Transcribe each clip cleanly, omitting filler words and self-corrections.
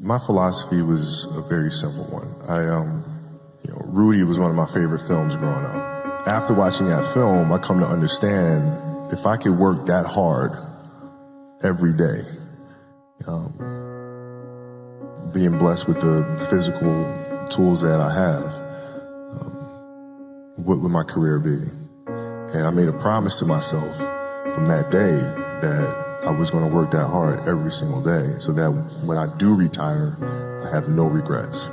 My philosophy was a very simple one. Rudy was one of my favorite films growing up. After watching that film, I come to understand if I could work that hard every day, being blessed with the physical tools that I have, what would my career be? And I made a promise to myself from that day that I was going to work that hard every single day so that when I do retire, I have no regrets.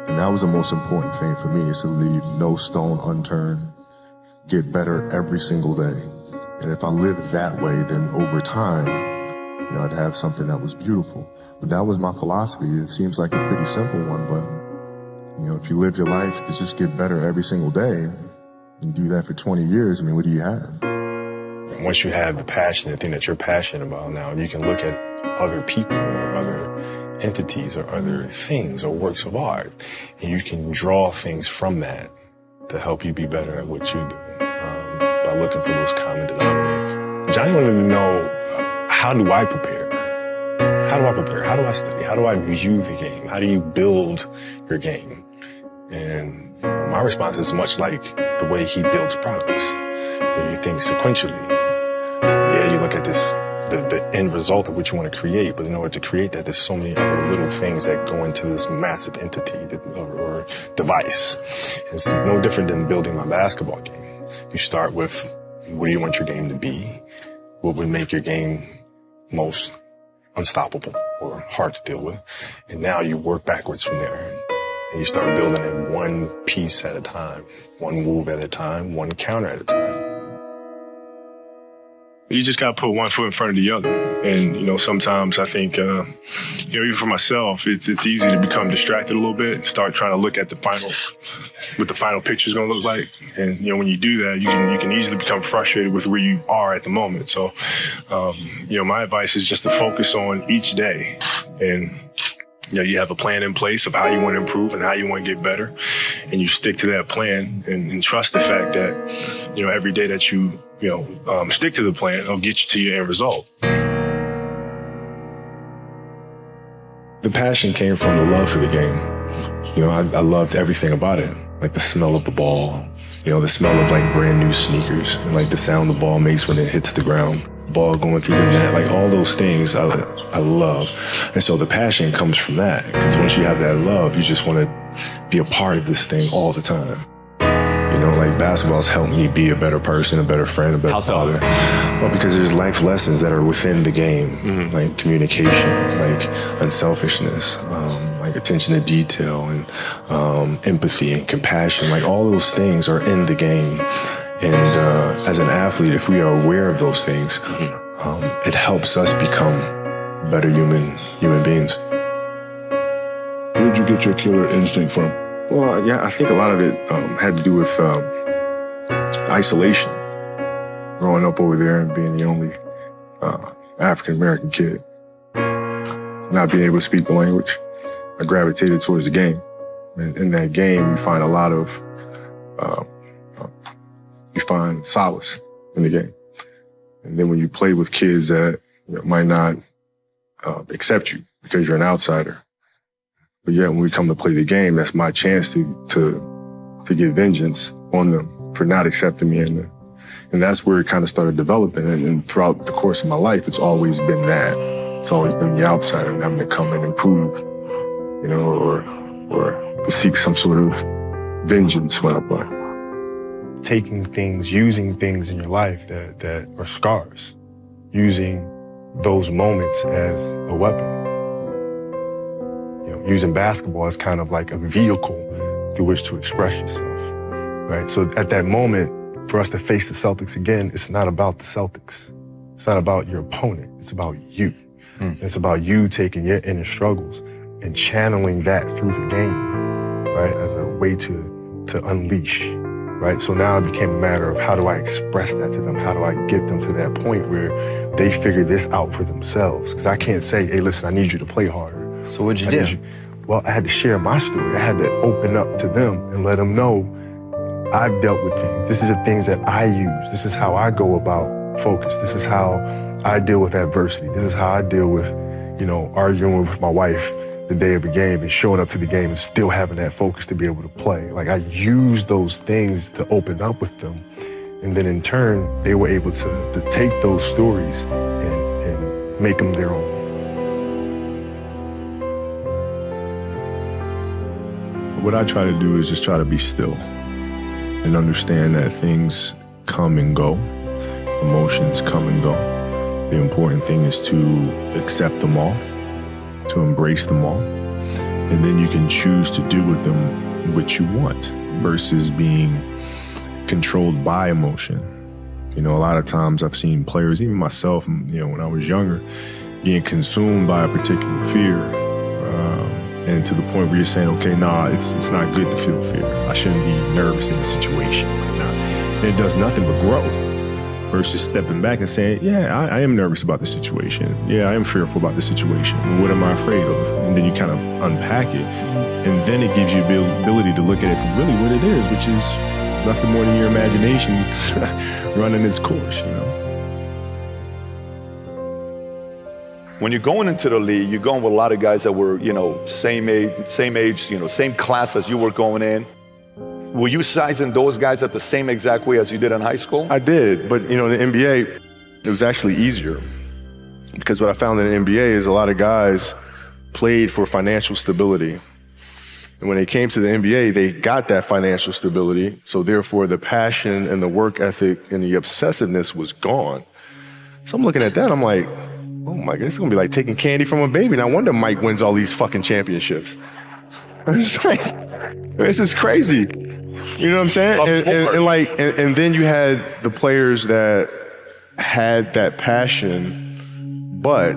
And that was the most important thing for me, is to leave no stone unturned, get better every single day. And if I lived that way, then over time, I'd have something that was beautiful. But that was my philosophy. It seems like a pretty simple one, but if you live your life to just get better every single day and do that for 20 years, what do you have? Once you have the passion, the thing that you're passionate about now, you can look at other people or other entities or other things or works of art, and you can draw things from that to help you be better at what you do by looking for those common denominators. Johnny wanted to know, how do I prepare? How do I prepare? How do I study? How do I view the game? How do you build your game? And my response is much like the way he builds products. You think sequentially. Yeah, you look at the end result of what you want to create, but in order to create that, there's so many other little things that go into this massive entity or device. It's no different than building my basketball game. You start with, what do you want your game to be? What would make your game most unstoppable or hard to deal with? And now you work backwards from there. And you start building it one piece at a time, one move at a time, one counter at a time. You just got to put one foot in front of the other. And, sometimes I think, even for myself, it's easy to become distracted a little bit and start trying to look at what the final picture is going to look like. And, when you do that, you can easily become frustrated with where you are at the moment. So, my advice is just to focus on each day. And, you have a plan in place of how you want to improve and how you want to get better. And you stick to that plan and trust the fact that, every day that you stick to the plan, it'll get you to your end result. The passion came from the love for the game. I loved everything about it, like the smell of the ball, the smell of like brand new sneakers, and like the sound the ball makes when it hits the ground, ball going through the net, like all those things I love. And so the passion comes from that, because once you have that love, you just want to be a part of this thing all the time. Like basketball's helped me be a better person, a better friend, a better father. Well, because there's life lessons that are within the game, like communication, like unselfishness, like attention to detail, and empathy and compassion. Like all those things are in the game. And as an athlete, if we are aware of those things, it helps us become better human beings. Where'd you get your killer instinct from? Well, yeah, I think a lot of it had to do with isolation. Growing up over there and being the only African-American kid. Not being able to speak the language, I gravitated towards the game. And in that game, you find a lot of, you find solace in the game. And then when you play with kids that might not accept you because you're an outsider, but yet when we come to play the game, that's my chance to get vengeance on them for not accepting me. And that's where it kind of started developing. And throughout the course of my life, it's always been that. It's always been the outsider and having to come and improve, or to seek some sort of vengeance when I play. Taking things, using things in your life that are scars, using those moments as a weapon. Using basketball as kind of like a vehicle through which to express yourself, right? So at that moment, for us to face the Celtics again, it's not about the Celtics. It's not about your opponent. It's about you. It's about you taking your inner struggles and channeling that through the game, right? As a way to unleash, right? So now it became a matter of, how do I express that to them? How do I get them to that point where they figure this out for themselves? Because I can't say, hey, listen, I need you to play harder. So what'd you do? Well, I had to share my story. I had to open up to them and let them know I've dealt with things. This is the things that I use. This is how I go about focus. This is how I deal with adversity. This is how I deal with, arguing with my wife the day of a game and showing up to the game and still having that focus to be able to play. Like, I used those things to open up with them. And then in turn, they were able to take those stories and make them their own. What I try to do is just try to be still and understand that things come and go, emotions come and go. The important thing is to accept them all, to embrace them all, and then you can choose to do with them what you want versus being controlled by emotion. You know, a lot of times I've seen players, even myself, you know, when I was younger, being consumed by a particular fear, and to the point where you're saying, okay, nah, it's not good to feel fear. I shouldn't be nervous in the situation right now. And it does nothing but grow. Versus stepping back and saying, yeah, I am nervous about the situation. Yeah, I am fearful about the situation. What am I afraid of? And then you kind of unpack it. And then it gives you the ability to look at it for really what it is, which is nothing more than your imagination running its course, you know? When you're going into the league, you're going with a lot of guys that were, you know, same age, you know, same class as you were going in. Were you sizing those guys up the same exact way as you did in high school? I did, but you know, in the NBA, it was actually easier. Because what I found in the NBA is a lot of guys played for financial stability. And when they came to the NBA, they got that financial stability. So therefore, the passion and the work ethic and the obsessiveness was gone. So I'm looking at that, I'm like, oh my God, it's gonna be like taking candy from a baby. No wonder Mike wins all these fucking championships. It's like, this is crazy. You know what I'm saying? And then you had the players that had that passion, but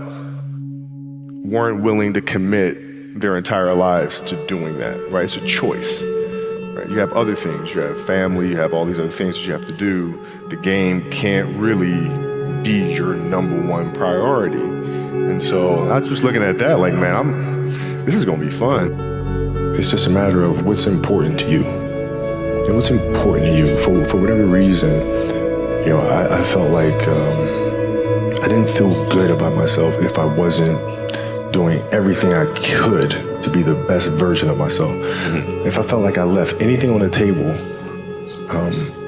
weren't willing to commit their entire lives to doing that, right? It's a choice, right? You have other things. You have family, you have all these other things that you have to do. The game can't really be your number one priority. And so I was just looking at that like, man, this is gonna be fun. It's just a matter of what's important to you. And what's important to you, for whatever reason, you know, I felt like I didn't feel good about myself if I wasn't doing everything I could to be the best version of myself. Mm-hmm. If I felt like I left anything on the table,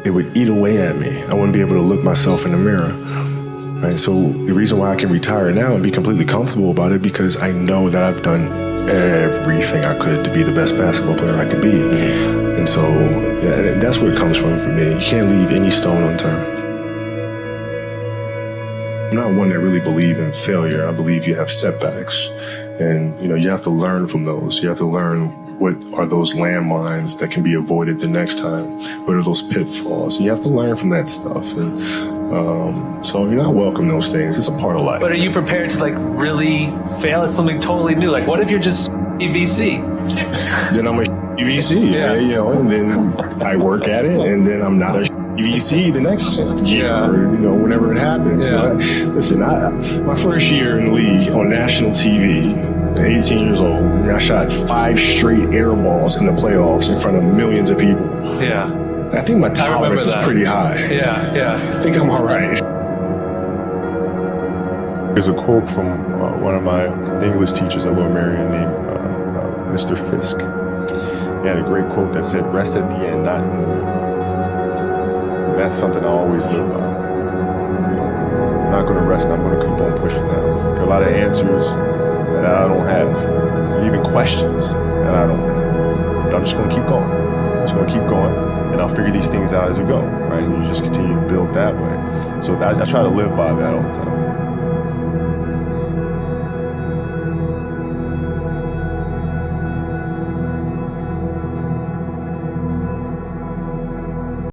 it would eat away at me. I wouldn't be able to look myself in the mirror. Right? So the reason why I can retire now and be completely comfortable about it, because I know that I've done everything I could to be the best basketball player I could be. Mm-hmm. And so yeah, that's where it comes from for me. You can't leave any stone unturned. I'm not one that really believe in failure. I believe you have setbacks, and you know, you have to learn from those. You have to learn what are those landmines that can be avoided the next time. What are those pitfalls? You have to learn from that stuff. And so you're not welcome those things. It's a part of life. But are you prepared to like really fail at something totally new? Like, what if you're just VC? Then I'm a VC, yeah. You know, and then I work at it, and then I'm not a VC the next year, or, you know, whenever it happens. Yeah. Listen, my first year in the league on national TV, 18 years old, I shot 5 straight air balls in the playoffs in front of millions of people. Yeah. I think my tolerance is pretty high. Yeah. I think I'm all right. There's a quote from one of my English teachers at Lower Merion named Mr. Fisk. He had a great quote that said, "Rest at the end, not in the middle." And that's something I always live by. I'm not going to rest, I'm going to keep on pushing now. There are a lot of answers that I don't have, even questions that I don't have. But I'm just going to keep going. I'm just going to keep going, and I'll figure these things out as we go, right? And you just continue to build that way. So I try to live by that all the time.